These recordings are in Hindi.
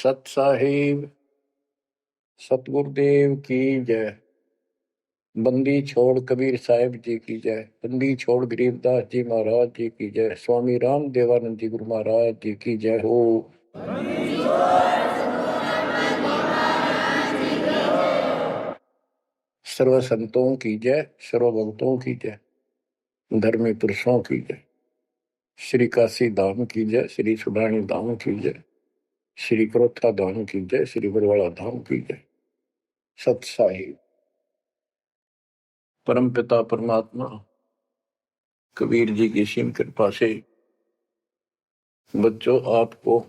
सत साहिब सतगुरुदेव की जय। बंदी छोड़ कबीर साहिब जी की जय। बंदी छोड़ गरीबदास जी महाराज जी की जय। स्वामी राम देवानंद जी गुरु महाराज जी की जय हो। सर्व संतों की जय, सर्व भक्तों की जय, धर्मी पुरुषों की जय। श्री काशी धाम की जय, श्री सुडानी धाम की जय, श्री क्रोथा धाम की जय, श्री बरवाड़ा धाम की जय। सत साहिब परम पिता परमात्मा कबीर जी की सीम कृपा से बच्चों आपको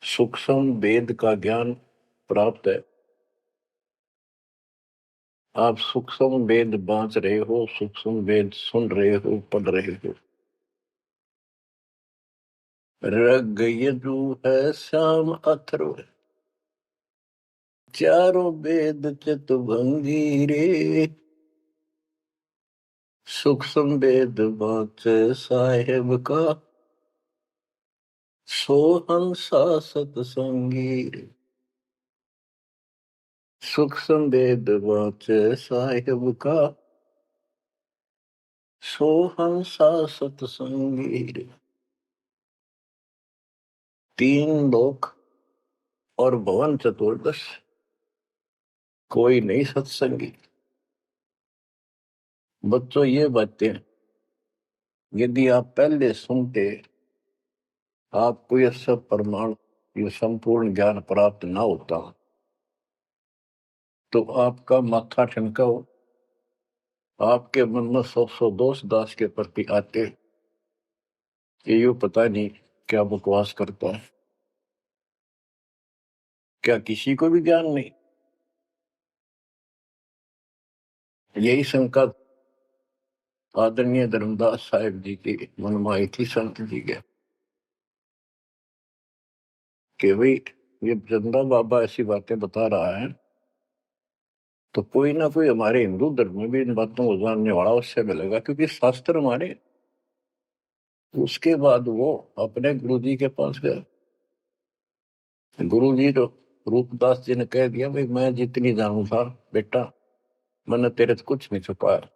सूक्ष्म वेद का ज्ञान प्राप्त है। आप सूक्ष्म वेद बांच रहे हो, सूक्ष्म वेद सुन रहे हो, पढ़ रहे हो। ऋग यजु है श्याम अथर्व, चारों वेद चितभंगी रे। सूक्ष्म वेद बांच साहेब का, सोहंसा सतसंगी रे। सूक्ष्म वेद बांच साहेब का, सोहंसा सतसंगी रे। तीन लोक और भवन चतुर्दश, कोई नहीं सत्संगी। बच्चों ये बातें यदि आप पहले सुनते, आपको यह सब प्रमाण, ये संपूर्ण ज्ञान प्राप्त ना होता, तो आपका माथा ठनका हो, आपके मन में सौ दोष दास के प्रति आते, ये यूं पता नहीं क्या बकवास करता है, क्या किसी को भी ज्ञान नहीं। यही शंका आदरणीय धर्मदास साहिब जी की मन में आई थी संत जी के, कि भाई ये चंदा बाबा ऐसी बातें बता रहा है, तो कोई ना कोई हमारे हिंदू धर्म में भी इन बातों को जानने वाला उससे मिलेगा, क्योंकि शास्त्र हमारे। उसके बाद वो अपने गुरुजी के पास गया। गुरुजी तो रूपदास जी ने कह दिया, भाई मैं जितनी जानू था बेटा, मैंने तेरे से कुछ नहीं छुपाया।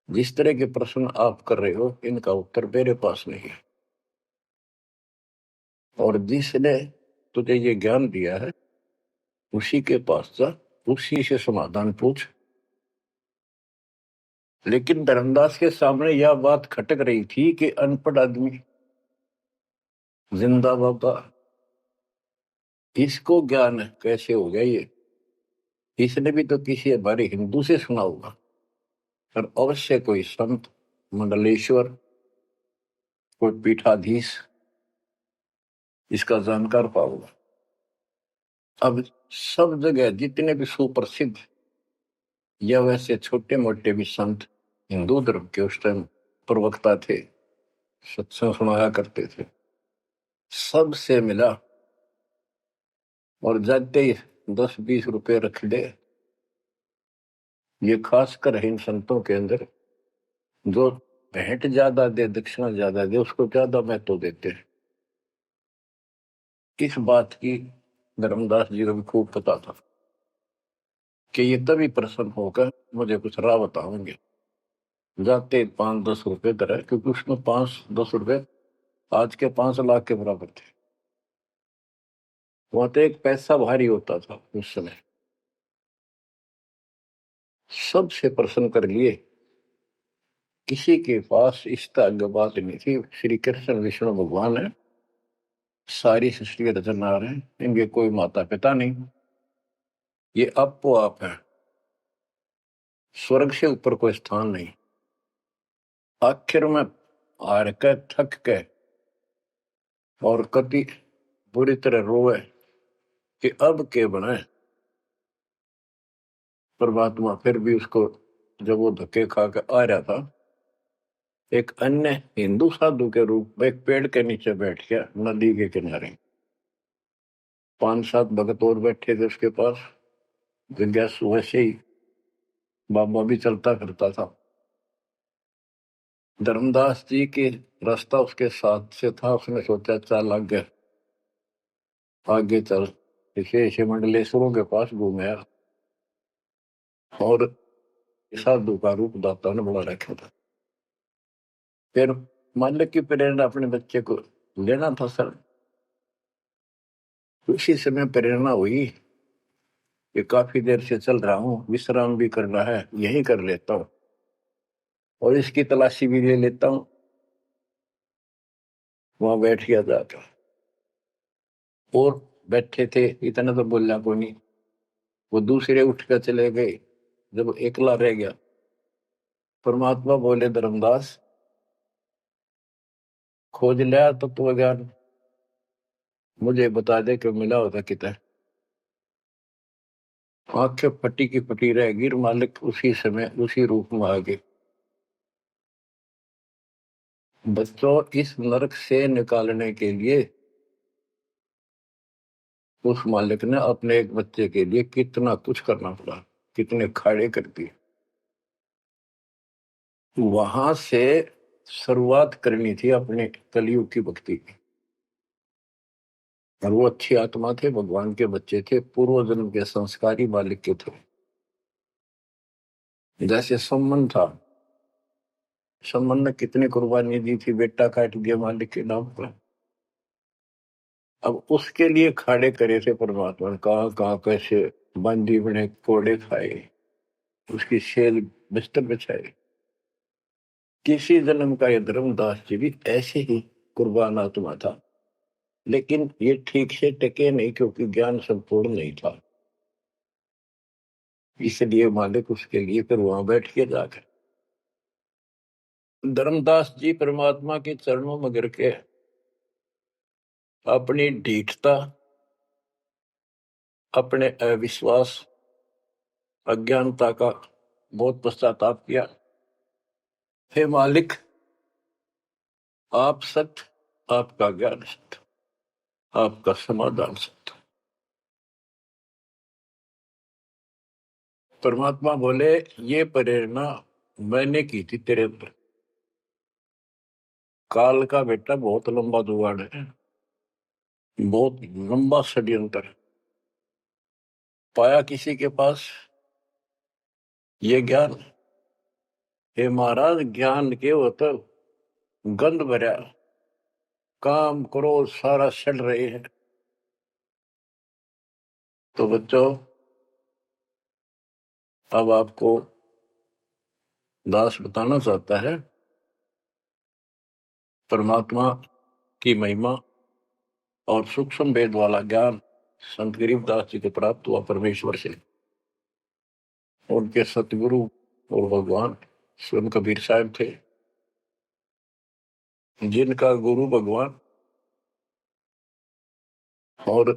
जिस तरह के प्रश्न आप कर रहे हो, इनका उत्तर मेरे पास नहीं है, और जिसने तुझे ये ज्ञान दिया है उसी के पास जा, उसी से समाधान पूछ। लेकिन धर्मदास के सामने यह बात खटक रही थी कि अनपढ़ आदमी, जिंदा बाबा, इसको ज्ञान कैसे हो गया ये? इसने भी तो किसी हमारे हिंदू से सुना होगा, और अवश्य कोई संत, मंडलेश्वर, कोई पीठाधीश इसका जानकार पाओगा। अब सब जगह जितने भी सुप्रसिद्ध या वैसे छोटे मोटे भी संत हिंदू धर्म के उस टाइम प्रवक्ता थे, सत्संग सुनाया करते थे, सबसे मिला, और जाते ही 10-20 रुपए रख दे। ये खासकर इन संतों के अंदर जो भेंट ज्यादा दे, दक्षिणा ज्यादा दे, उसको ज्यादा महत्व देते हैं। इस बात की धर्मदास जी को भी खूब पता था कि ये तभी प्रसन्न होकर मुझे कुछ राह बताएंगे। जाते 5-10 रुपए दर है, क्योंकि उसमें 5-10 रुपए आज के 5 लाख के बराबर थे। वहां तो एक पैसा भारी होता था उस समय। सबसे प्रसन्न कर लिए, किसी के पास इस तरह बात नहीं थी। श्री कृष्ण विष्णु भगवान है, सारी सृष्टि रचना रहे हैं, इनके कोई माता पिता नहीं, ये आपो आप है, स्वर्ग से ऊपर कोई स्थान नहीं। आखिर में हार के, थक के, और कति बुरी तरह रोए कि अब के बने। परमात्मा फिर भी उसको, जब वो धक्के खा के आ रहा था, एक अन्य हिंदू साधु के रूप में एक पेड़ के नीचे बैठ गया, नदी के किनारे। 5-7 भगत और बैठे थे उसके पास। जिज्ञासु वैसे ही बाबा भी चलता फिरता था। धर्मदास जी के रास्ता उसके साथ से था, उसने सोचा चल लग गया, आगे चल विशेष मंडलेश्वरों के पास घूमया और साधु का रूप दाता ने बड़ा रखा था। फिर मालिक की प्रेरणा अपने बच्चे को लेना था सर। उसी समय प्रेरणा हुई कि काफी देर से चल रहा हूँ, विश्राम भी करना है, यही कर लेता हूँ और इसकी तलाशी भी ले लेता हूँ। वहां बैठ गया जाकर और बैठे थे, इतना तो बोलना को नहीं। वो दूसरे उठ कर चले गए। जब एकला रह गया, परमात्मा बोले, धर्मदास खोज लिया तत्व ज्ञान, मुझे बता दे कि मिला होता कितना। आंखें फटी की फटी रह गिर, मालिक उसी समय उसी रूप में आ गए। बच्चों, इस नरक से निकालने के लिए उस मालिक ने अपने एक बच्चे के लिए कितना कुछ करना पड़ा, कितने खाड़े कर दिए। वहां से शुरुआत करनी थी अपने कलयुग की भक्ति की। और वो अच्छी आत्मा थे, भगवान के बच्चे थे, पूर्व जन्म के संस्कारी मालिक के थे। जैसे सम्मन था, सम्मन ने कितनी कुर्बानी दी थी, बेटा काट दिया मालिक के नाम पर। अब उसके लिए खाड़े करे थे परमात्मा ने, कहाँ कहाँ कैसे बंदी बने, कोड़े खाए, उसकी सेल बिस्तर बिछाए। किसी जन्म का ये धर्मदास जी भी ऐसे ही कुर्बान आत्मा था, लेकिन ये ठीक से टिके नहीं क्योंकि ज्ञान संपूर्ण नहीं था। इसलिए मालिक उसके लिए फिर वहां बैठ के जाकर धर्मदास जी परमात्मा के चरणों में गिर के अपनी ढीठता, अपने अविश्वास, अज्ञानता का बहुत पश्चाताप किया। हे मालिक, आप सत्य, आपका ज्ञान सत्य, आपका समाधान सत्य। परमात्मा बोले, ये प्रेरणा मैंने की थी तेरे अंदर। काल का बेटा बहुत लंबा जुगाड़ है, बहुत लंबा षड्यंत्र। पाया किसी के पास ये ज्ञान, हे महाराज, ज्ञान के वो तो गंध भरा, काम करो सारा सड़ रहे हैं। तो बच्चों, अब आपको दास बताना चाहता है परमात्मा की महिमा और सूक्ष्म वेद वाला ज्ञान संत गरीबदास जी को प्राप्त हुआ परमेश्वर से। उनके सतगुरु और भगवान स्वयं कबीर साहब थे, जिनका गुरु भगवान और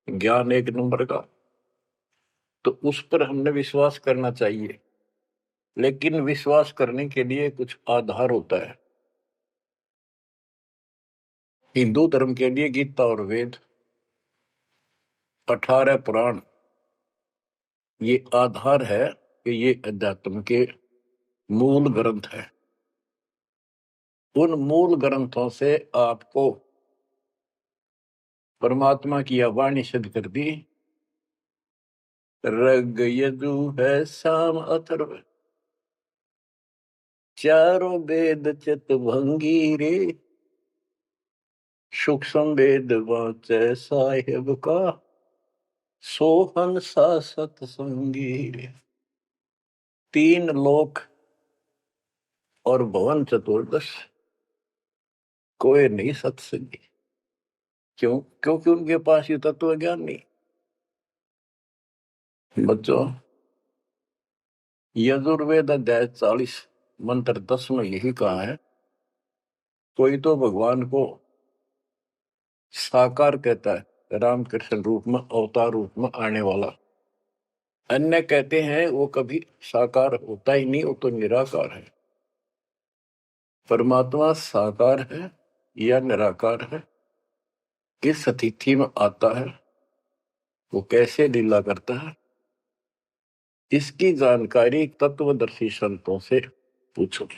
ज्ञान एक नंबर का। तो उस पर हमने विश्वास करना चाहिए, लेकिन विश्वास करने के लिए कुछ आधार होता है। हिंदू धर्म के लिए गीता और वेद, 18 पुराण, ये आधार है कि ये अध्यात्म के मूल ग्रंथ है। उन मूल ग्रंथों से आपको परमात्मा की वाणी सिद्ध कर दी। ऋग यजु है साम अथर्व, चारों वेद चित भंगी रे, सूक्ष्म वेद वाचे साहेब का, सोहन सा सतसंगी रे। 3 लोक और भवन चतुर्दश, कोई नहीं सत्संगी। क्यों? क्योंकि उनके पास ये तत्व ज्ञान नहीं। बच्चों, यजुर्वेद अध्याय 40 मंत्र 10 में यही कहा है, कोई तो भगवान को साकार कहता है, रामकृष्ण रूप में, अवतार रूप में आने वाला। अन्य कहते हैं वो कभी साकार होता ही नहीं, वो तो निराकार है। परमात्मा साकार है या निराकार है, किस स्थिति में आता है, वो कैसे लीला करता है, इसकी जानकारी तत्वदर्शी संतों से पूछो।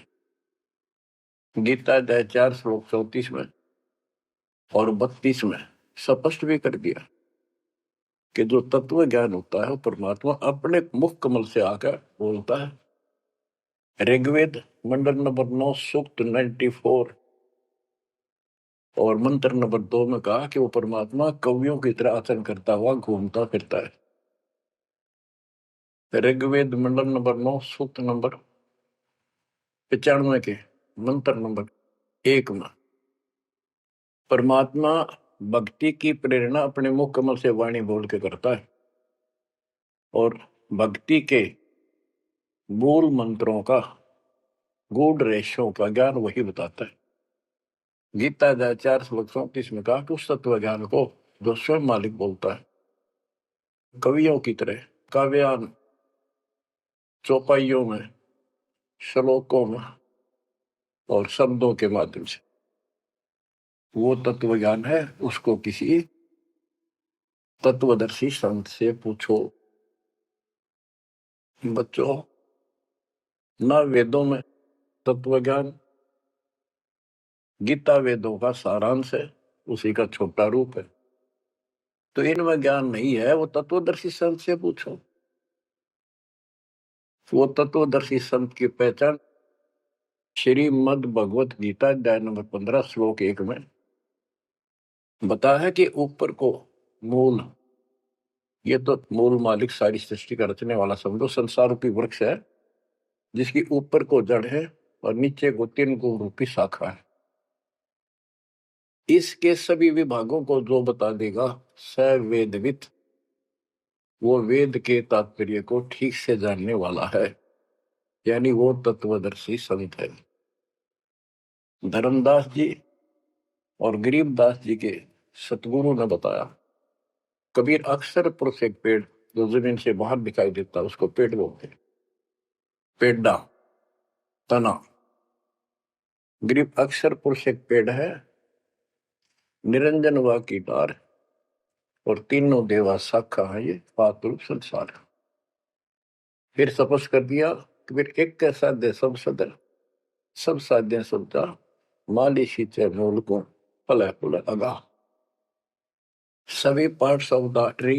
गीता अध्याय 4 श्लोक 34 में और 32 में स्पष्ट भी कर दिया कि जो तत्व ज्ञान होता है वो परमात्मा अपने मुख कमल से आकर बोलता है। ऋग्वेद मंडल नंबर 9 सूक्त 94 और मंत्र नंबर 2 में कहा कि वो परमात्मा कवियों की तरह आचरण करता हुआ घूमता फिरता है। ऋग्वेद मंडल नंबर 9 सूक्त नंबर 95 के मंत्र नंबर 1 में परमात्मा भक्ति की प्रेरणा अपने मुख कमल से वाणी बोल के करता है और भक्ति के मूल मंत्रों का गूढ़ रहस्यों का ज्ञान वही बताता है। गीता अध्याय 4:34 में कहा कि उस तत्व ज्ञान को जो स्वयं मालिक बोलता है कवियों की तरह काव्यान चौपाइयों में श्लोकों में और शब्दों के माध्यम से वो तत्व ज्ञान है, उसको किसी तत्वदर्शी संत से पूछो। बच्चों, ना वेदों में तत्व ज्ञान, गीता वेदों का सारांश है, उसी का छोटा रूप है। तो इनमें ज्ञान नहीं है, वो तत्वदर्शी संत से पूछो। वो तत्वदर्शी संत की पहचान श्रीमद् भगवत गीता अध्याय नंबर 15 श्लोक 1 में बता है कि ऊपर को मूल, ये तो मूल मालिक सारी सृष्टि का रचने वाला समझो, संसार रूपी वृक्ष है जिसकी ऊपर को जड़ है और नीचे को 3 गुण रूपी शाखा है। इसके सभी विभागों को जो बता देगा स वेदवित, वो वेद के तात्पर्य को ठीक से जानने वाला है, यानी वो तत्वदर्शी संत है। धर्मदास जी और गरीबदास जी के सतगुरु ने बताया, कबीर अक्सर पुरुष एक पेड़ जो जमीन से बाहर दिखाई देता है उसको पेड़ बोलते हैं, पेड़ा, तना। गरीब अक्सर पुरुष एक पेड़ है, निरंजन वा की डार और तीनों देवा शाखा है, ये पातुल संसार। फिर तपस कर दिया कि फिर एक कैसा दे सब सदर, सब साध्य सबता माली शीचे मूल को फल फुल अगा। सभी parts of the tree,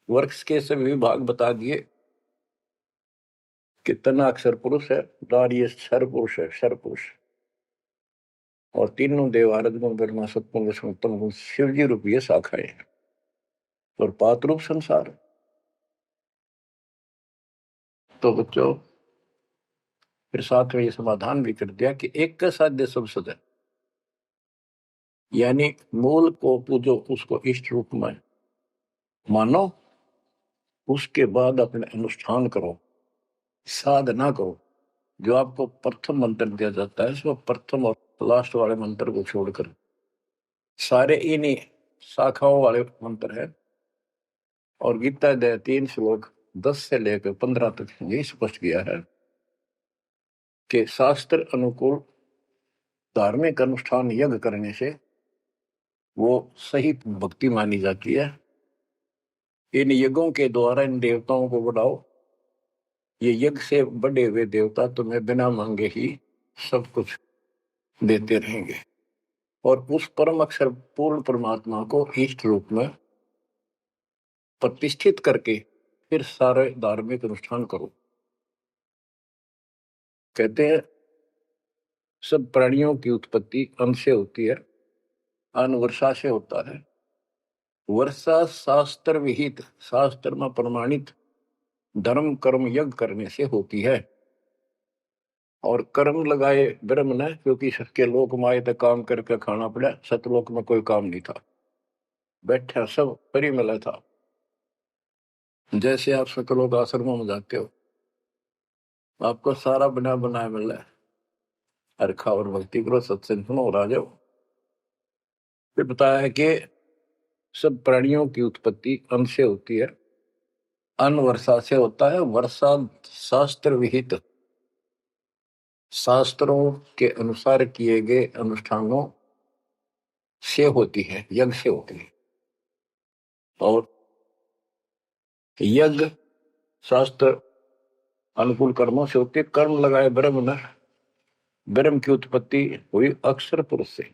works के सभी विभाग बता दिए कि तना अक्षर पुरुष है, डार ये क्षर पुरुष है, क्षर पुरुष, और तीनों देव आरद गुण ब्रह्मा सत्पुंग उत्तम गुण शिवजी रूपी शाखाएं और पात रूप संसार। तो बच्चों, फिर साथ में ये समाधान भी कर दिया कि एक का साध्य सब सदन, यानी मूल को पूजो, उसको इष्ट रूप में मानो, उसके बाद अपने अनुष्ठान करो, साधना करो। जो आपको प्रथम मंत्र दिया जाता है इसमें प्रथम और लास्ट वाले मंत्र को छोड़कर सारे इन्हीं शाखाओं वाले मंत्र है। और गीता अध्याय 3 श्लोक 10 से लेकर 15 तक ये स्पष्ट किया है कि शास्त्र अनुकूल धार्मिक अनुष्ठान यज्ञ करने से वो सही भक्ति मानी जाती है। इन यज्ञों के द्वारा इन देवताओं को बढ़ाओ, ये यज्ञ से बढ़े हुए देवता तुम्हें बिना मांगे ही सब कुछ देते रहेंगे। और उस परम अक्षर पूर्ण परमात्मा को इष्ट रूप में प्रतिष्ठित करके फिर सारे धार्मिक अनुष्ठान करो। कहते हैं सब प्राणियों की उत्पत्ति अन्न से होती है, अन्न वर्षा से होता है। वर्षा शास्त्र विहित, शास्त्र में प्रमाणित धर्म कर्म यज्ञ करने से होती है। और कर्म लगाए ब्रह्म ने, क्योंकि सबके लोक माए तक काम करके खाना पड़ा, सतलोक में कोई काम नहीं था, बैठा सब परिमल था। जैसे आप सकलोक आश्रमों में जाते हो, आपको सारा बना बनाया मिल रहा है, हरखा और भक्ति करो, सत्संग सुनो और आ जाओ। फिर बताया है कि सब प्राणियों की उत्पत्ति अन्न से होती है, अन्न वर्षा से होता है। वर्षा शास्त्र विहित, शास्त्रों के अनुसार किए गए अनुष्ठानों से होती है, यज्ञ से होती है। और यज्ञ शास्त्र अनुकूल कर्मों से होती है। कर्म लगाए ब्रह्म ने, ब्रह्म की उत्पत्ति हुई अक्षर पुरुष से।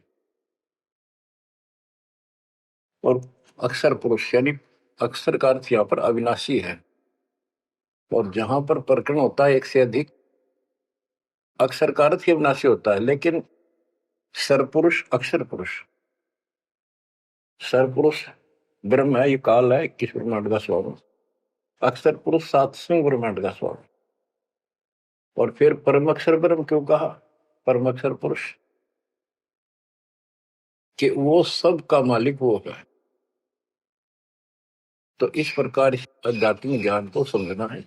और अक्षर पुरुष यानी अक्षर का अर्थ यहाँ पर अविनाशी है। और जहां पर प्रकरण होता है एक से अधिक, अक्षर का अर्थ ही अविनाशी होता है। लेकिन सरपुरुष अक्षर पुरुष, सरपुरुष ब्रह्म है, ये काल है 21 ब्रह्मांड का स्वामी। अक्षर पुरुष 7वें ब्रह्मांड का स्वामी। और फिर परम अक्षर ब्रह्म क्यों कहा? परम अक्षर पुरुष कि वो सब का मालिक वो है। तो इस प्रकार आध्यात्मिक ज्ञान को समझना है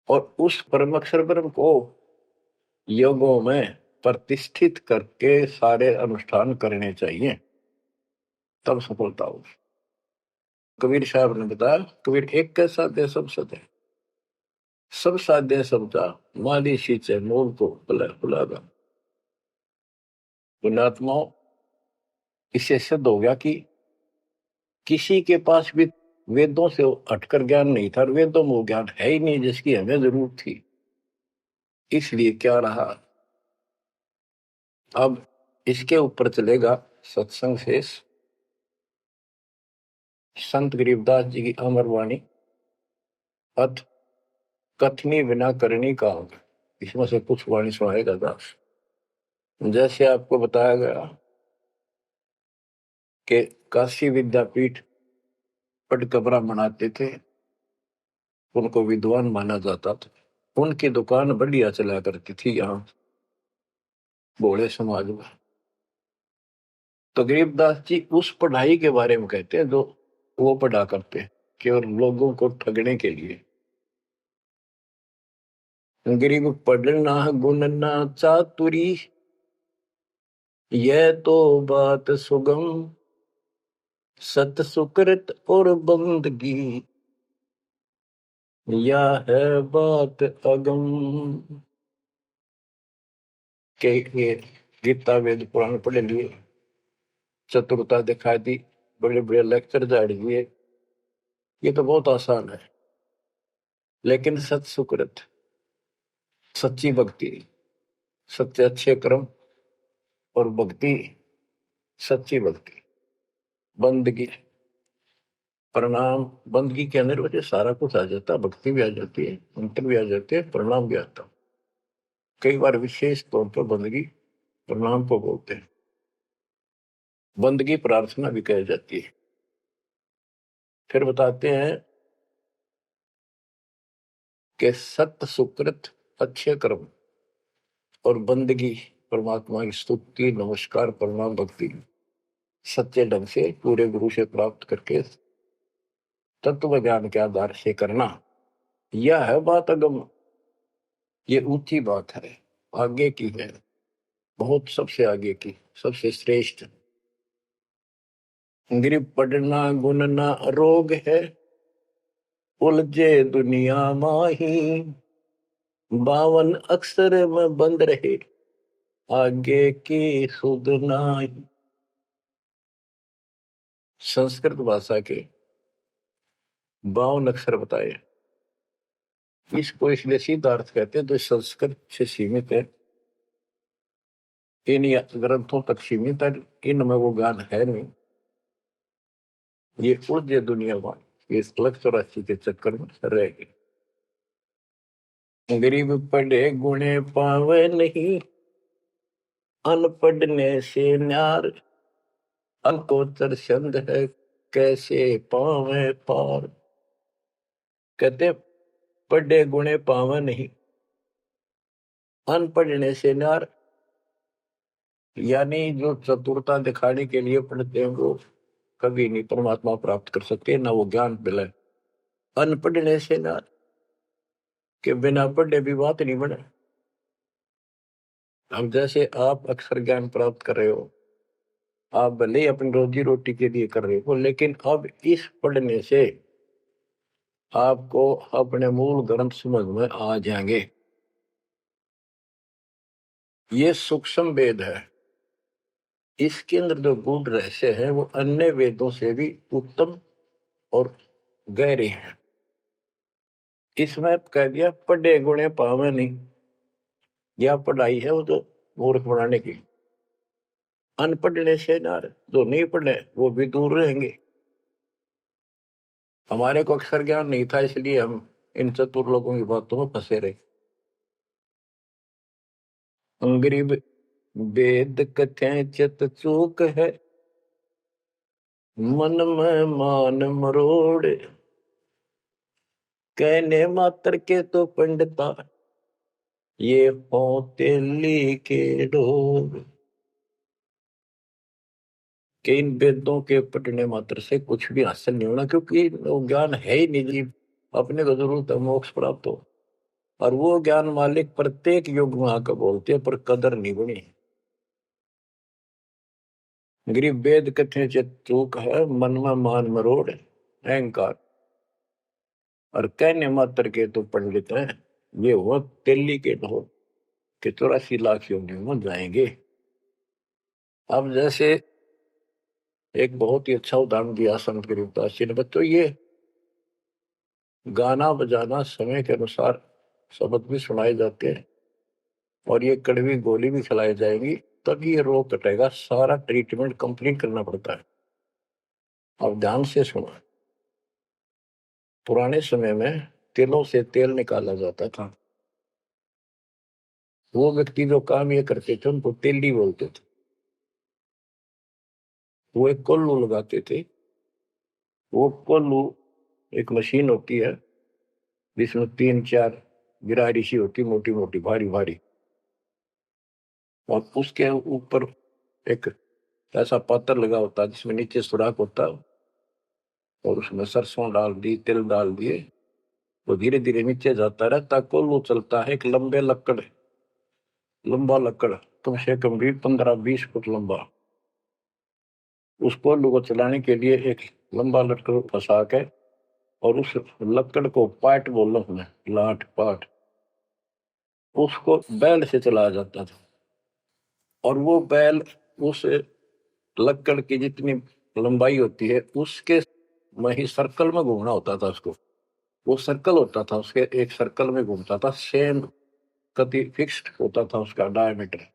और उस परम अक्षर ब्रह्म को योगों में प्रतिष्ठित करके सारे अनुष्ठान करने चाहिए, तब सफलता हो। कबीर साहब ने बताया, कबीर एक के साथ सब सत्य, सब साध्य समझा, माली सींचे मूल को बुलागा। पुण्यात्माओं, इससे सिद्ध हो गया कि किसी के पास भी वेदों से हटकर ज्ञान नहीं था, वेदों में वो ज्ञान है ही नहीं जिसकी हमें जरूरत थी। इसलिए क्या रहा, अब इसके ऊपर चलेगा सत्संग शेष, संत गरीबदास जी की अमर वाणी, अथ कथनी बिना करनी का होगा। इसमें से कुछ वाणी सुनाएगा दास। जैसे आपको बताया गया कि काशी विद्यापीठ पढ़कर ब्राह्मण आते थे, उनको विद्वान माना जाता था, उनकी दुकान बढ़िया चला करती थी यहाँ भोले समाज में। तो गरीबदास जी उस पढ़ाई के बारे में कहते हैं जो वो पढ़ा करते हैं, केवल लोगों को ठगने के लिए। गरीब पढ़ना गुणना चातुरी, यह तो बात सुगम, सत सुकृत और बंदगी, यह है बात अगम। के गीता वेद पुराण पढ़े लिए, चतुरता दिखा दी, बड़े बड़े लेक्चर झाड़ दिए, ये तो बहुत आसान है। लेकिन सत सुकृत, सच्ची भक्ति, सच्चे अच्छे कर्म और भक्ति, सच्ची भक्ति, बंदगी, प्रणाम, बंदगी के अंदर वजह सारा कुछ आ जाता है, भक्ति भी आ जाती है, मंत्र भी आ जाते हैं, प्रणाम भी आता है। कई बार विशेष तौर पर बंदगी प्रणाम को बोलते हैं, बंदगी प्रार्थना भी कही जाती है। फिर बताते हैं कि सत्य सुकृत अच्छे कर्म और बंदगी, परमात्मा की स्तुति नमस्कार प्रणाम भक्ति सच्चे ढंग से पूरे गुरु से प्राप्त करके तत्व ज्ञान के आधार से करना, यह है बात अगम। ये ऊंची बात है, आगे की है, बहुत सबसे आगे की, सबसे श्रेष्ठ। गिर पढ़ना गुण ना रोग है, उलझे दुनिया माही, 52 अक्षर में बंद रहे, आगे की सुध नाही। संस्कृत भाषा के 52 अक्षर बताए, इसको इसलिए सीधा अर्थ कहते हैं जो संस्कृत से सीमित है, इन ग्रंथों तक सीमित है, इनमें वो ज्ञान है नहीं। ये उलझे दुनिया में इस लक्ष्य 84 के चक्कर में रह गए। गरीब पढ़े गुणे पावे नहीं, अनपढ़ने से न्यार, अंकोतर छंद है कैसे पावे पार। कहते पढ़े गुणे पावे नहीं, अनपढ़ने से न्यार, यानी जो चतुरता दिखाने के लिए पढ़ते हैं वो कभी नहीं परमात्मा प्राप्त कर सकते, ना वो ज्ञान मिले। अनपढ़ने से न्यार के बिना पढ़े भी बात नहीं बने। अब जैसे आप अक्षर ज्ञान प्राप्त कर रहे हो, आप भले ही अपनी रोजी रोटी के लिए कर रहे हो, लेकिन अब इस पढ़ने से आपको अपने मूल ग्रंथ समझ में आ जाएंगे। ये सूक्ष्म वेद है, इसके अंदर जो गूढ़ रहस्य है वो अन्य वेदों से भी उत्तम और गहरे हैं। इसमें कह दिया पढ़े गुणे पावे नहीं, यह पढ़ाई है वो तो मूर्ख बनाने की। अनपढ़ने से ना, जो नहीं पढ़े वो भी दूर रहेंगे। हमारे को अक्षर ज्ञान नहीं था, इसलिए हम इन चतुर लोगों की बातों में फंसे रहे। गरीब वेद कथें चित चूक है, मन में मान मरोड़, कहने मात्र के तो पंडिता, ये होते लिखे ढोर। कि इन वेदों के पढ़ने मात्र से कुछ भी हासिल नहीं होना, क्योंकि वो ज्ञान है ही नहीं जी। अपने को जरूरत है मोक्ष प्राप्त हो, और वो ज्ञान मालिक प्रत्येक युग में आकर बोलते हैं, पर कदर नहीं बनी। गरीब वेद कथे चित चूक है, मन में मान मरोड़, अहंकार, और कहने मात्र के तो पंडित हैं, ये वो दिल्ली के ढोल के 84 लाख योनियों में जाएंगे। अब जैसे एक बहुत ही अच्छा उदाहरण दिया संत गरीबदास जी ने, बच्चों ये गाना बजाना समय के अनुसार शब्द भी सुनाए जाते हैं, और ये कड़वी गोली भी खिलाई जाएगी, तभी ये रोग कटेगा। सारा ट्रीटमेंट कंप्लीट करना पड़ता है। अब ध्यान से सुनो। पुराने समय में तिलों से तेल निकाला जाता था। वो व्यक्ति जो काम ये करते थे उनको तेली बोलते थे। वो एक कोल्लू लगाते थे। वो कोल्लू एक मशीन होती है जिसमें 3-4 गिरारी सी होती, मोटी मोटी भारी भारी, और उसके ऊपर एक ऐसा पात्र लगा होता है जिसमें नीचे सुराख होता है, और उसमें सरसों डाल दी, तिल डाल दिए, वो धीरे धीरे नीचे जाता रहता। कोल्लू चलता है एक लंबा लकड़, कम से कम भी 15-20 फुट लंबा। उस कोल्लू को चलाने के लिए एक लंबा लकड़ फंसा के, और उस लकड़ को पाट बोलो हमें, लाट पाट, उसको बैल से चलाया जाता था। और वो बैल उस लकड़ की जितनी लंबाई होती है उसके में ही सर्कल में घूमना होता था उसको। वो सर्कल होता था, उसके एक सर्कल में घूमता था, सेम कति फिक्स्ड होता था उसका डायमीटर।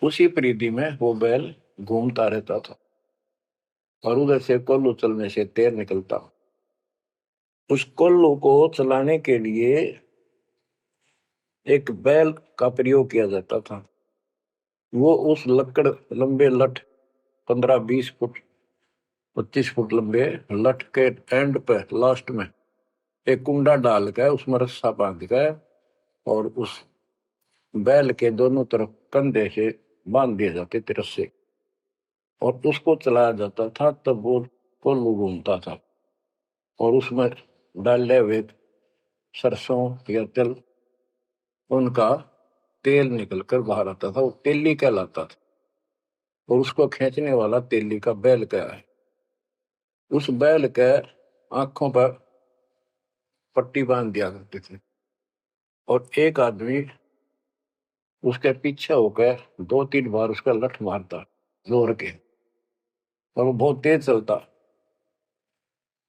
उसी परिधि में वो बैल घूमता रहता था, और उधर से कोल्लू चलने से तेल निकलता। उस कोल्लू को चलाने के लिए एक बैल का प्रयोग किया जाता था। वो उस लकड़ लंबे लठ 15-20 फुट 25 फुट लंबे लठ के एंड पे लास्ट में एक कुंडा डाल कर उसमें रस्सा बांध कर, और उस बैल के दोनों तरफ कंधे से बांध दिए जाते थे रस्से, और उसको चलाया जाता था। तब वो कोल्लू घूमता था, और उसमें डाले हुए सरसों या तिल, उनका तेल निकलकर बाहर आता था। वो तेली कहलाता था, और उसको खींचने वाला तेली का बैल क्या है। उस बैल के आंखों पर पट्टी बांध दिया करते थे, और एक आदमी उसके पीछे होकर 2-3 बार उसका लठ मारता जोर के, और वो बहुत तेज चलता।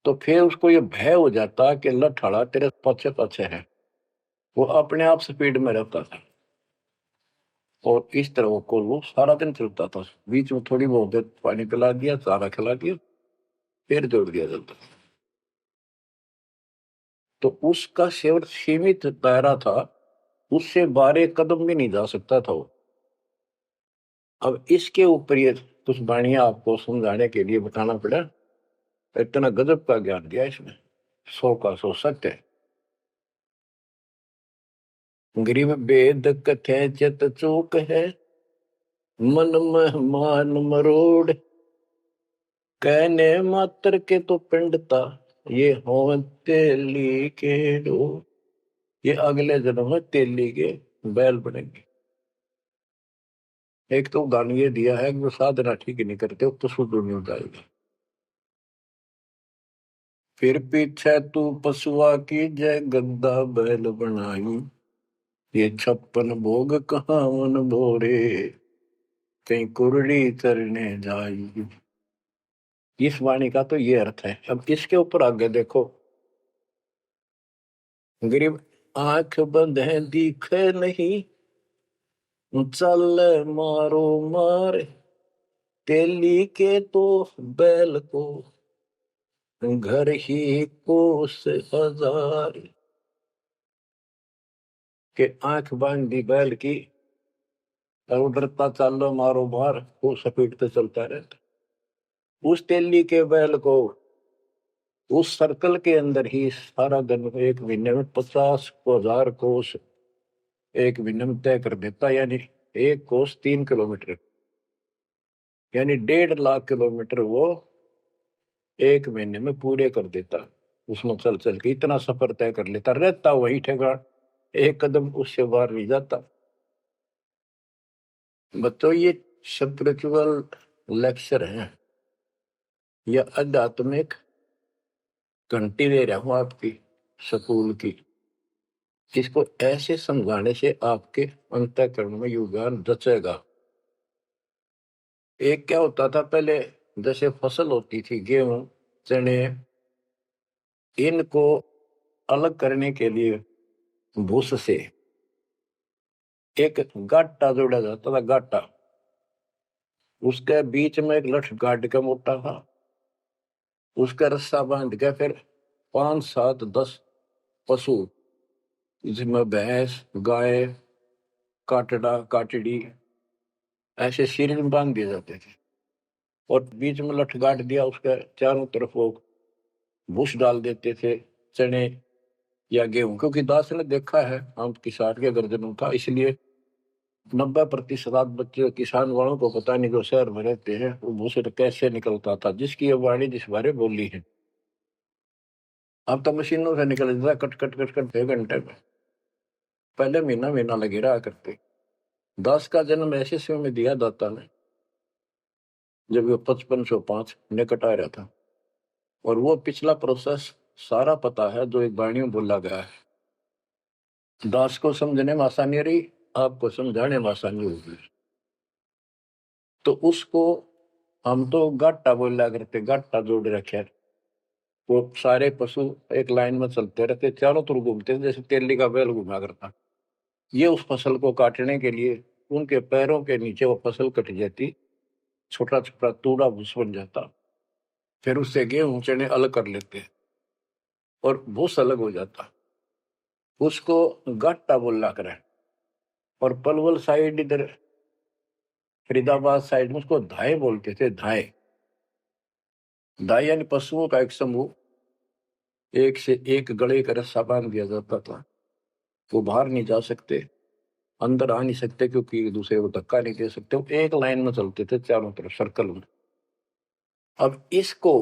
तो फिर उसको ये भय हो जाता कि लठ तेरे पीछे पीछे है। वो अपने आप स्पीड में रहता था, और इस तरह वो सारा दिन चलता था। बीच में थोड़ी बहुत देर पानी पिला दिया, चारा खिला दिया, फिर जोड़ दिया जाता। तो उसका केवल सीमित दायरा था, उससे 12 कदम भी नहीं जा सकता था वो। अब इसके ऊपर ये कुछ वाणियां आपको समझाने के लिए बताना पड़ा। इतना गजब का ज्ञान दिया इसमें, 100 का 100 सत्य है। गरीब वेद कथे चित चूक है, मन में मान मरोड़, कहने मात्र के तो पिंडता, ये हो तेली के डो। ये अगले जन्म में तेली के बैल बनेंगे। एक तो उदाहरण ये दिया है कि जो साधना ठीक नहीं करते तो शुद्ध नहीं हो जाएगा। फिर पीछे तू पशुआ की जय गद्दा बैल बनाई, ये 56 भोग कहाँ मन भोरे, कहीं कुरड़ी चरने जाई। इस वाणी का तो ये अर्थ है। अब इसके ऊपर आगे देखो। गरीब आंख बंद है दिखे नहीं, चल मारो मार तेली के तो बैल को घर ही कोस हजार। के आंख बांध दी बैल की और डरता चलो मारो मार, वो सपेटते चलता रहता। उस तेली के बैल को उस सर्कल के अंदर ही सारा दिन एक महीने में 50,000 कोस एक महीने में तय कर देता, यानी एक कोस 3 किलोमीटर, यानी 1.5 लाख किलोमीटर वो एक महीने में पूरे कर देता। उसमें चल चल के इतना सफर तय कर लेता, रहता वही ठेकान, एक कदम उससे बाहर नहीं जाता। बच्चों ये स्पिरिचुअल लेक्चर है या आध्यात्मिक घंटी दे रहा हूं आपकी स्कूल की। इसको ऐसे समझाने से आपके अंतःकरण में योगदान रचेगा। एक क्या होता था पहले, जैसे फसल होती थी गेहूं चने, इनको अलग करने के लिए भूस से एक गाटा जोड़ा जाता था, गाटा। उसके बीच में एक लठ गाड़ के मोटा था, उसका रस्सा बांध के फिर 5 7 10 पशु, जिसमें भैंस गाय काटड़ा काटड़ी ऐसे शरीर में बांध दिए जाते थे, और बीच में लठ गाड़ दिया, उसके चारों तरफ वो भूस डाल देते थे, चने या गेहूं। क्योंकि दास ने देखा है, हम किसान के घर जन्म था, इसलिए 90% बच्चे किसान वालों को पता नहीं, जो शहर में रहते हैं, वो भूसे कैसे निकलता था, जिसकी ये वाणी जिस बारे बोली है। अब तो मशीनों से निकल जाता, कट कट कट कट 1 घंटे में। पहले महीना महीना लगे रहा करते। दास का जन्म ऐसे समय में दिया दाता ने जब वो 5505 निकट आ रहा था, और वो पिछला प्रोसेस सारा पता है जो एक वाणी में बोला गया है। दास को समझने में आसानी रही, आपको समझाने में आसानी होगी। तो उसको हम तो गाटा बोला करते, गाटा जोड़ रखे। वो सारे पशु एक लाइन में चलते रहते, चारों तरफ घूमते, जैसे तेली का बैल घुमा करता। ये उस फसल को काटने के लिए उनके पैरों के नीचे वो फसल कट जाती, छोटा छोटा तूड़ा भूस बन जाता। फिर उससे गेहूं चने अलग कर लेते और भूस अलग हो जाता। उसको गाटा बोला करे। और पलवल साइड, इधर फरीदाबाद साइड में उसको धाए बोलते थे, धाए। धाए यानी पशुओं का एक समूह, एक से एक गले का रस्सा बांध दिया जाता था। वो बाहर नहीं जा सकते, अंदर आ नहीं सकते, क्योंकि एक दूसरे को धक्का नहीं दे सकते। वो एक लाइन में चलते थे चारों तरफ सर्कल में। अब इसको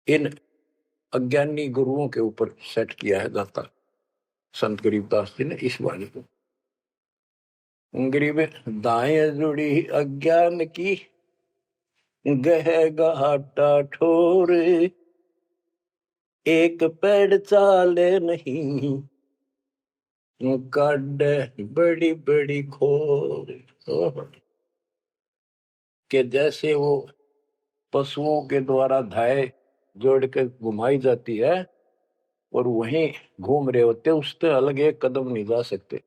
इन अज्ञानी गुरुओं के ऊपर सेट किया है दाता संत गरीबदास जी ने इस वाणी को। गरीब दाएं जुड़ी अज्ञान की, गह घाटा ठोर, एक पेड़ चाले नहीं, काट बड़ी बड़ी खोर। के जैसे वो पशुओं के द्वारा धाए जोड़ के घुमाई जाती है और वहीं घूम रहे होते, उससे अलग एक कदम नहीं जा सकते।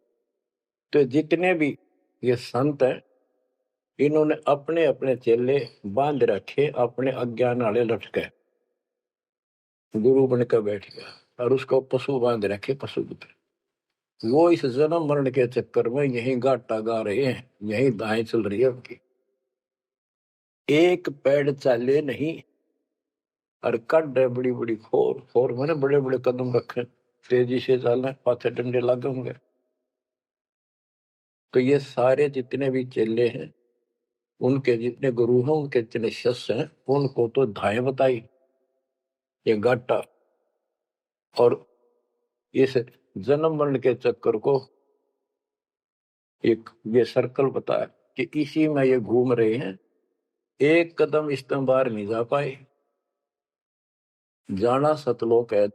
तो जितने भी ये संत हैं, इन्होंने अपने अपने चेले बांध रखे, अपने अज्ञान वाले लटके। गुरु बनकर बैठ गया और उसको पशु बांध रखे, पशु पुत्र। वो इस जन्म मरण के चक्कर में यही गाटा गा रहे हैं, यही दाएं चल रही है उनकी। एक पेड़ चाले नहीं, और कड है बड़ी बड़ी खोर। खोर मैंने बड़े बड़े कदम रखे, तेजी से चलना, पाथे डंडे लगे होंगे। तो ये सारे जितने भी चेले हैं, उनके जितने गुरु हैं, उनके जितने शिष्य हैं, उनको तो धाए बताई, ये गाटा। और इस जन्म मरण के चक्कर को एक ये सर्कल बताया कि इसी में ये घूम रहे हैं, एक कदम इस तरह बाहर नहीं जा पाए। जाना सतलोक है।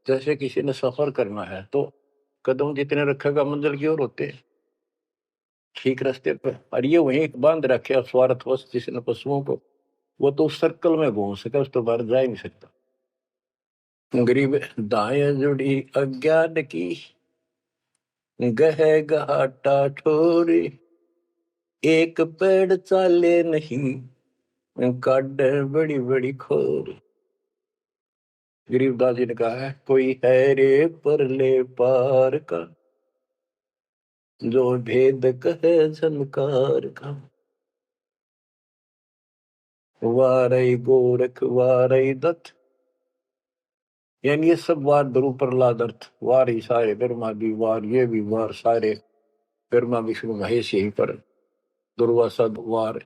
जैसे किसी ने सफर करना है तो कदम जितने रखेगा मंजिल की ओर होते हैं, ठीक रास्ते पर। और ये वहीं बांध रखे स्वार्थवश जिसने पशुओं को, वो तो उस सर्कल में घूम सके, उस तो बाहर जा ही नहीं सकता। गरीब दाएं जुड़ी अज्ञान की, गह घाटा ठोरे एक पेड़ चाले नहीं काट बड़ी बड़ी खोर। गरीबदास जी ने कहा है कोई है रे परले पार का जो भेद कहे झनकार का। वारई गोरख वारई दत्त यानी ये सब वार ध्रुव प्रहलाद अर्थ वार ही सारे ब्रह्मा भी वार ये भी वार सारे ब्रह्मा विष्णु महेश यही पर दुर्वासा वार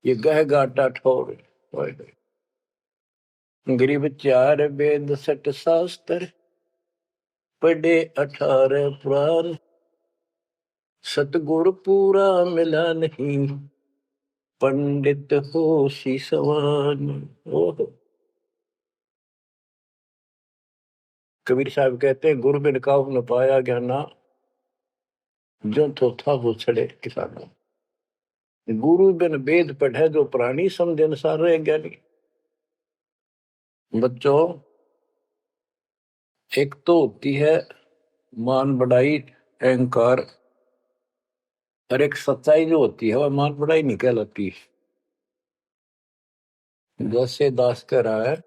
ये गह गाटा ठोर। गरीब चार वेद सट शास्त्र पढ़े 18 पुराण सतगुरु पूरा मिला नहीं पंडित हो सी सवान। ओह कबीर साहब कहते हैं गुरु बिन काहू न पाया ज्ञाना जो तो था वो छड़े किसाना। गुरु बिन वेद पढ़े जो प्राणी समझे अनुसार रहे ज्ञानी। बच्चों एक तो होती है मान बढ़ाई अहंकार और एक सच्चाई जो होती है वह मान बढ़ाई नहीं कहलाती। जैसे दास कह रहा है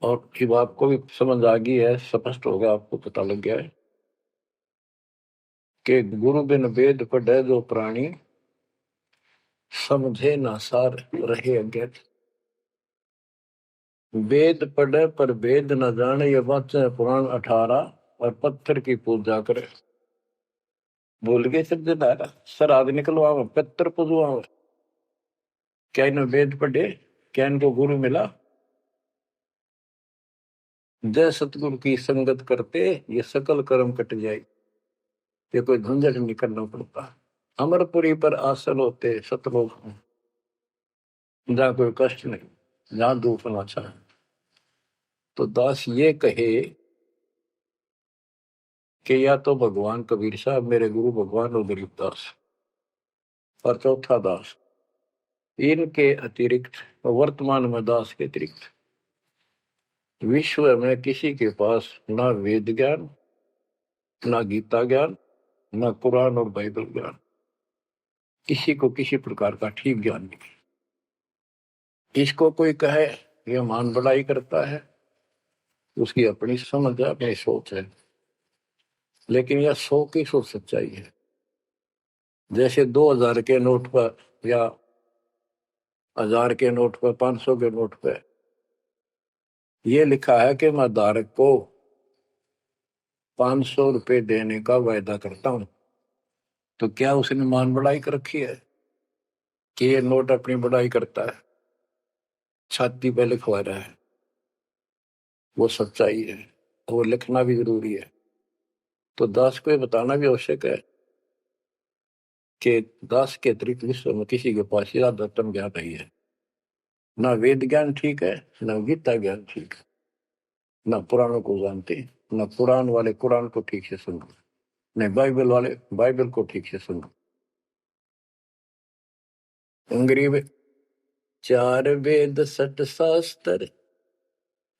और जब आपको भी समझ आ गई है स्पष्ट हो गया आपको पता लग गया है कि गुरु बिन वेद पढ़े जो प्राणी समझे ना सार रहे अज्ञात। वेद पढ़े पर वेद न जाने ये वाचे पुराण 18 और पत्थर की पूजा करे। भूल गए सब जनारा सर आदि निकलवा पत्थर पूजवा। क्या इन्हें वेद पढ़े क्या इनको गुरु मिला। जय सतगुरु की संगत करते ये सकल कर्म कट जाए। ये कोई झंझट नहीं करना पड़ता। अमरपुरी पर आसन होते सतलोक में जहाँ कोई कष्ट नहीं जहाँ दुख ना चाहे। तो दास ये कहे कि या तो भगवान कबीर साहब मेरे गुरु भगवान और गरीबदास और चौथा दास इनके अतिरिक्त वर्तमान में दास के अतिरिक्त विश्व में किसी के पास ना वेद ज्ञान ना गीता ज्ञान ना कुरान और बाइबल ज्ञान किसी को किसी प्रकार का ठीक ज्ञान नहीं। इसको कोई कहे यह मान बढ़ाई करता है उसकी अपनी समझ है अपनी सोच है लेकिन यह 100 की 100 सच्चाई है। जैसे 2000 के नोट पर या 1000 के नोट पर 500 के नोट पर यह लिखा है कि मैं धारक को 500 रुपए देने का वायदा करता हूं तो क्या उसने मान बढ़ाई कर रखी है कि ये नोट अपनी बढ़ाई करता है छाती पे लिखवा रहा है। वो सच्चाई है वो लिखना भी जरूरी है। तो दास को ये बताना भी आवश्यक है कि दास के अतिरिक्त विश्व में किसी के पास ज्यादा तम ज्ञान नहीं है। ना वेद ज्ञान ठीक है ना गीता ज्ञान ठीक है ना पुराणों को जानते ना कुरान वाले कुरान को ठीक से सुनो नहीं बाइबल वाले बाइबल को ठीक से सुनो। अंग्रेज 4 वेद सट शास्त्र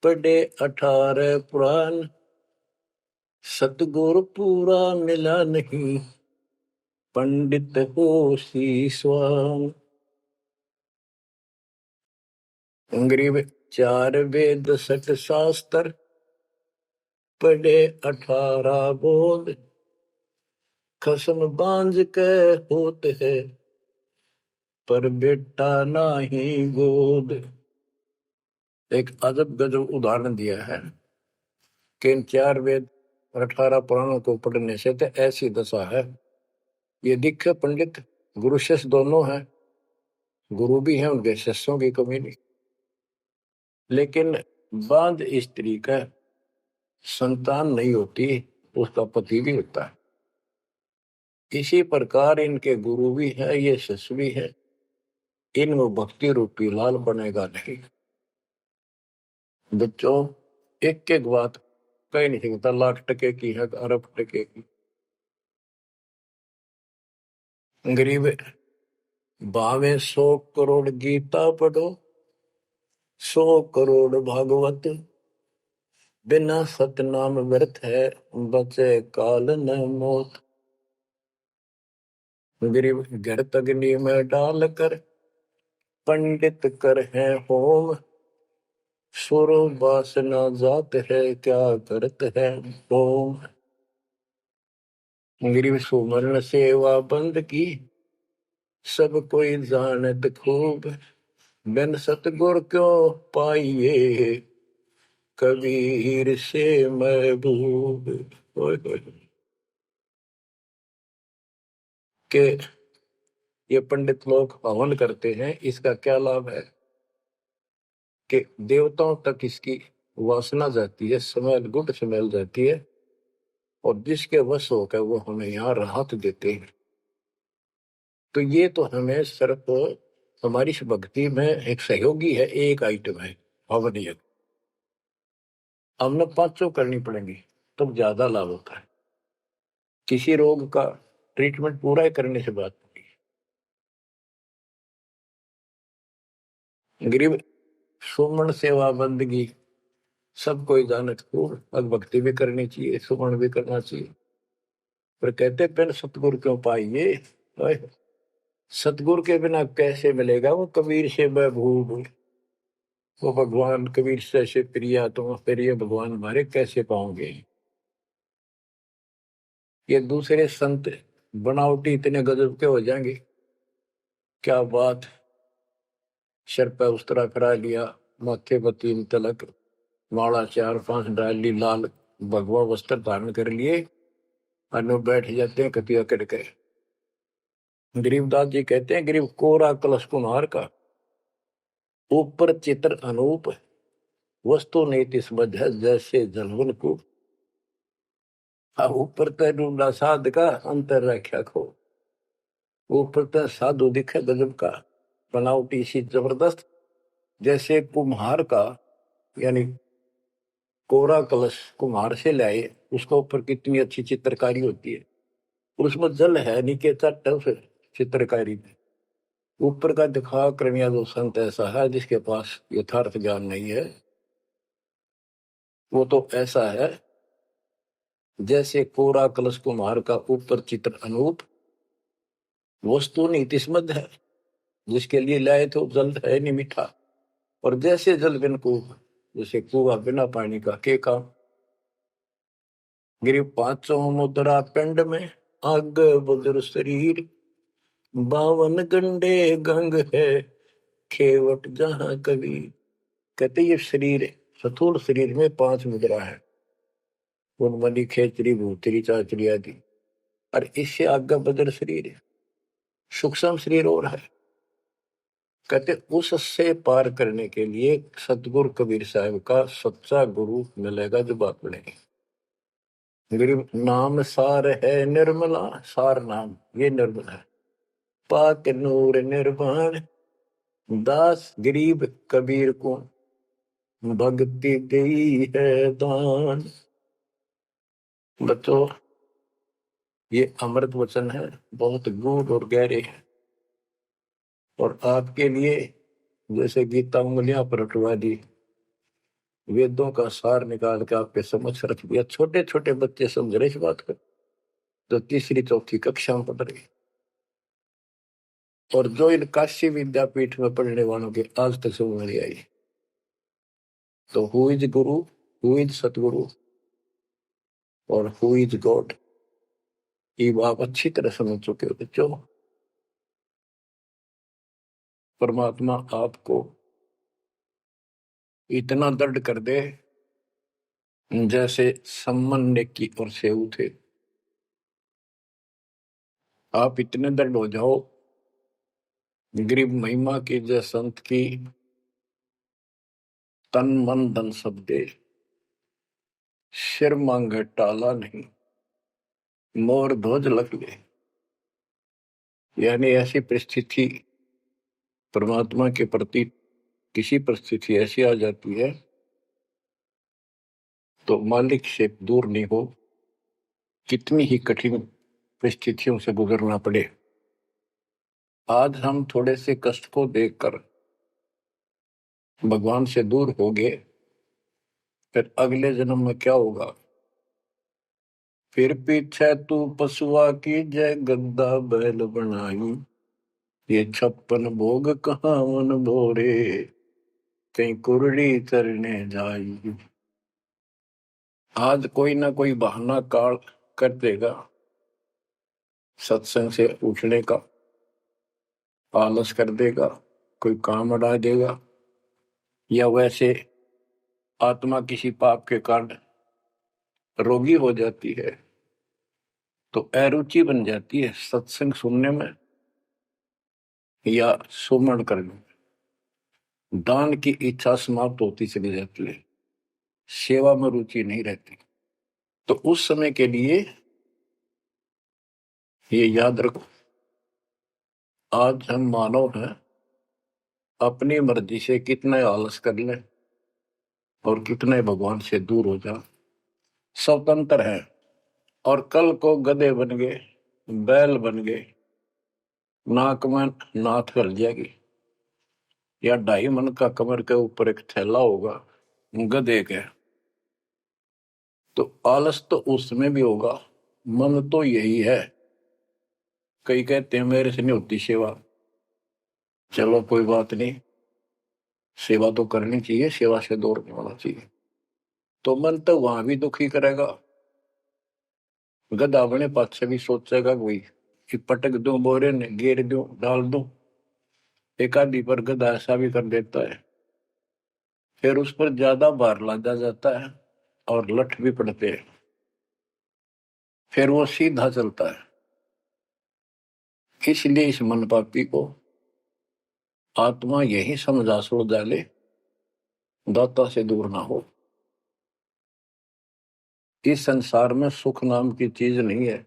पढ़े 18 पुराण सतगुरु पूरा मिला नहीं पंडित हो शीशवान। अंग्रेज 4 वेद सट शास्त्र पढ़े 18 बोध खसम बांझ के होते है पर बेटा नाही गोद। एक अजब गजब उदाहरण दिया है कि इन 4 वेद और 18 पुराणों को पढ़ने से तो ऐसी दशा है ये दिखे पंडित गुरु शिष्य दोनों हैं गुरु भी हैं उनके शिष्यों की कमी नहीं लेकिन बांध स्त्री का संतान नहीं होती उसका पति भी होता है। इसी प्रकार इनके गुरु भी है ये शिष्य भी है इनमें भक्ति रूपी लाल बनेगा नहीं। बच्चों एक एक बात कह नहीं सकता लाख टके की है अरब टके की। गरीब भावे 100 करोड़ गीता पढ़ो 100 करोड़ भागवत बिना सतनाम व्यर्थ है, बचे काल न मोत। गरीब घृत अग्नि में डाल कर, पंडित कर है होम। सुर वासना जात है, क्या करत है होम। गरीब सुमरण सेवा बंद की, सब कोई जानत खूब। बिन सतगुर क्यों पाइए, कबीर से महबूब। ओए होए। के ये पंडित लोग हवन करते हैं, इसका क्या लाभ है कि देवताओं तक इसकी वासना जाती है, स्मेल, गुड स्मेल जाती है, और जिसके वश होकर वो हमें यहाँ राहत देते हैं। तो ये तो हमें सिर्फ हमारी इस भक्ति में एक सहयोगी है, एक आइटम है हवन यज्ञ। हमने पांचों करनी पड़ेंगी तब ज्यादा लाभ होता है। किसी रोग का ट्रीटमेंट पूरा ही करने से बात नहीं है। गरीब सुमन सेवा बंदगी, सब कोई जानत खूब। अब भक्ति भी करनी चाहिए, सुमन भी करना चाहिए, पर कहते बिन सतगुरु क्यों पाइए। ओए, सतगुरु के बिना कैसे मिलेगा वो कबीर से महबूब। वो भगवान कबीर से प्रिया, तो फिर ये भगवान हमारे कैसे पाओगे। ये दूसरे संत बनावटी इतने गजब के हो जाएंगे, क्या बात। सिर पे उस्तरा करा लिया, माथे पर 3 तिलक, माला 4-5 डाल ली, लाल भगवा वस्त्र धारण कर लिए, और बैठ जाते हैं कतिया करके। गरीबदास जी कहते हैं, गरीब कोरा कलश कुम्हार का, ऊपर चित्र अनूप। वस्तु नीति समझ है, जैसे जलवन को। ऊपर तूंडा साध का, अंतर रख्या खो। ऊपर तो साधु दिखे गजब का, बनावटी सी जबरदस्त, जैसे कुम्हार का, यानी कोरा कलश कुम्हार से लाए, उसका ऊपर कितनी अच्छी चित्रकारी होती है, उसमें जल है, नीचे चट है उस चित्रकारी में। ऊपर का दिखा करनिया जो संत ऐसा है जिसके पास यथार्थ ज्ञान नहीं है, वो तो ऐसा है जैसे कोरा कलश कुम्हार का, ऊपर चित्र अनूप। वस्तु नीतिस्मद है, जिसके लिए लाए तो जल है नहीं मीठा। और जैसे जल बिन कुआं, जैसे कुआं बिना पानी का के काम। गिरी पांचों मुद्रा पिंड में, आग बुजुर्ग शरीर। 52 गंडे गंग है, खेवट जहां कभी। कहते ये शरीर, स्थूल शरीर में 5 मुद्रा है, उन्मनी, खेचरी, भूतरी, चाचरी आदि। और इससे आगे बदर शरीर है, सूक्ष्म शरीर और है। कहते उससे पार करने के लिए सतगुरु कबीर साहब का सच्चा गुरु मिलेगा जो बात बनेगी। गरीब नाम सार है निर्मला, सार नाम ये निर्मल है। पाक नूर निर्वाण, दास गरीब कबीर को भक्ति दी है दान। बच्चों, ये अमृत वचन है, बहुत गूढ़ और गहरे है, और आपके लिए जैसे गीता उंगलियां पर रटवा दी, वेदों का सार निकाल के आपके समझ रख दिया। छोटे छोटे बच्चे समझ रहे इस बात को, जो 3री-4थी कक्षा में पढ़ रहे, और जो इन काशी विद्यापीठ में पढ़ने वालों के आज तक समझ नहीं आई। तो who is Guru, who is सतगुरु, और हु इज गॉड, ये आप अच्छी तरह समझ चुके हो बच्चों। परमात्मा आपको इतना दर्द कर दे जैसे सम्मन की और सेऊ थे, आप इतने दर्द हो जाओ। गरीब महिमा की जय संत की, तन मन धन सब दे, सिर मांगे टाला नहीं, मोर ध्वज लग ले। यानी ऐसी परिस्थिति परमात्मा के प्रति, किसी परिस्थिति ऐसी आ जाती है तो मालिक से दूर नहीं हो, कितनी ही कठिन परिस्थितियों से गुजरना पड़े। आज हम थोड़े से कष्ट को देखकर भगवान से दूर हो गए, फिर अगले जन्म में क्या होगा? फिर पीछे तू पशुआ की जय गद्दा बैल बनाई, ये 56 भोग कहाँ मन भोरे, कहीं कुरड़ी चरने जाई। आज कोई ना कोई बहाना काल कर देगा सत्संग से उठने का, आलस कर देगा, कोई काम अड़ा देगा, या वैसे आत्मा किसी पाप के कारण रोगी हो जाती है तो अरुचि बन जाती है सत्संग सुनने में या सुमरण करने में, दान की इच्छा समाप्त होती चली जाती है, सेवा में रुचि नहीं रहती। तो उस समय के लिए ये याद रखो, आज हम मानव हैं, अपनी मर्जी से कितने आलस कर लें और कितने भगवान से दूर हो जाए, स्वतंत्र है। और कल को गधे बन गए, बैल बन गए, नाक में नाथ कर जाएगी, या 2.5 मन का कमर के ऊपर एक थैला होगा गधे के, तो आलस तो उसमें भी होगा। मन तो यही है। कई कहते हैं मेरे से नहीं होती सेवा, चलो कोई बात नहीं, सेवा तो करनी चाहिए, सेवा से दूर नहीं होना चाहिए। तो मन तो वहां भी दुखी करेगा, गधा बने पाछे भी सोचेगा कोई कि पटक दूं बोरे ने, घेर दूं, डाल दूं। एक आदमी पर गधा ऐसा भी कर देता है, फिर उस पर ज्यादा भार लादा जाता है और लठ भी पड़ते हैं, फिर वो सीधा चलता है। इसलिए इस मन पापी को आत्मा यही समझा छोड़ डाले, दाता से दूर ना हो। इस संसार में सुख नाम की चीज नहीं है।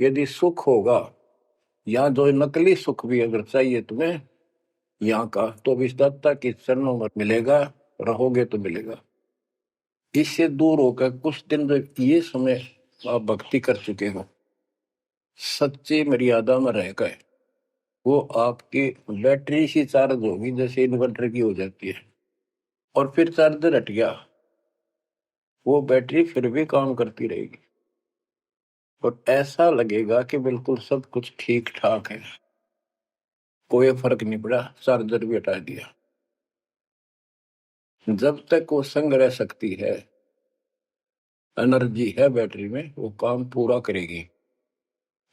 यदि सुख होगा, या जो नकली सुख भी अगर चाहिए तुम्हें यहाँ का, तो भी दाता के चरणों में मिलेगा, रहोगे तो मिलेगा। इससे दूर होकर कुछ दिन जब ये समय आप भक्ति कर चुके हो, सच्ची मर्यादा में रह गए, वो आपकी बैटरी सी चार्ज होगी जैसे इन्वर्टर की हो जाती है, और फिर चार्जर हट गया, वो बैटरी फिर भी काम करती रहेगी और ऐसा लगेगा कि बिल्कुल सब कुछ ठीक ठाक है, कोई फर्क नहीं पड़ा, चार्जर भी हटा दिया। जब तक वो संग रह सकती है, एनर्जी है बैटरी में, वो काम पूरा करेगी।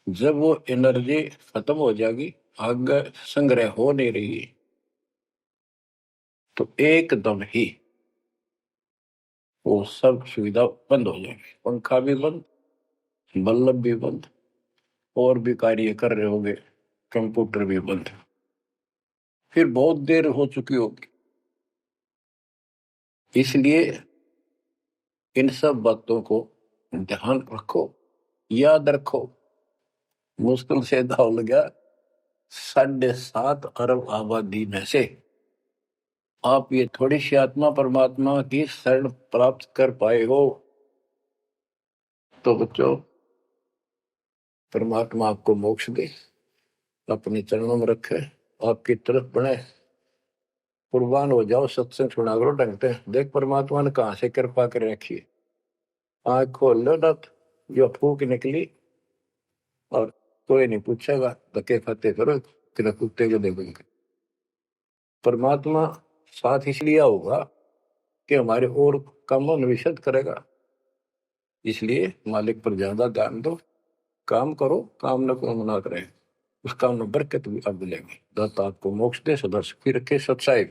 जब वो एनर्जी खत्म हो जाएगी, आगे संग्रह हो नहीं रही, तो एकदम ही वो सब सुविधा बंद हो जाएगी, पंखा भी बंद, बल्ब भी बंद, और भी कार्य कर रहे होंगे, कंप्यूटर भी बंद, फिर बहुत देर हो चुकी होगी। इसलिए इन सब बातों को ध्यान रखो, याद रखो। मुश्किल से दाव लगा 7.5 अरब आबादी में से आप ये थोड़ी सी आत्मा परमात्मा की शरण प्राप्त कर पाए हो। तो बच्चों, परमात्मा आपको मोक्ष दे, अपने चरणों में रखे, आपकी तरफ बढ़े, कुर्बान हो जाओ, सत्संग सुना करो ढंग से। देख परमात्मा ने कहां से कृपा कर रखी है, आँख खोल लो ना, जो फूक निकली और कोई नहीं पूछेगा, धक्के खाते करो, तेरा कुत्ते को देखेंगे। परमात्मा साथ इसलिए होगा कि हमारे और कामों में विशद करेगा, इसलिए मालिक पर ज्यादा ध्यान दो, काम करो, काम न को मना करें, उस काम में बरकत भी अब मिलेगी। दाता आपको मोक्ष दे, सदा सुखी रखे, सत्साई।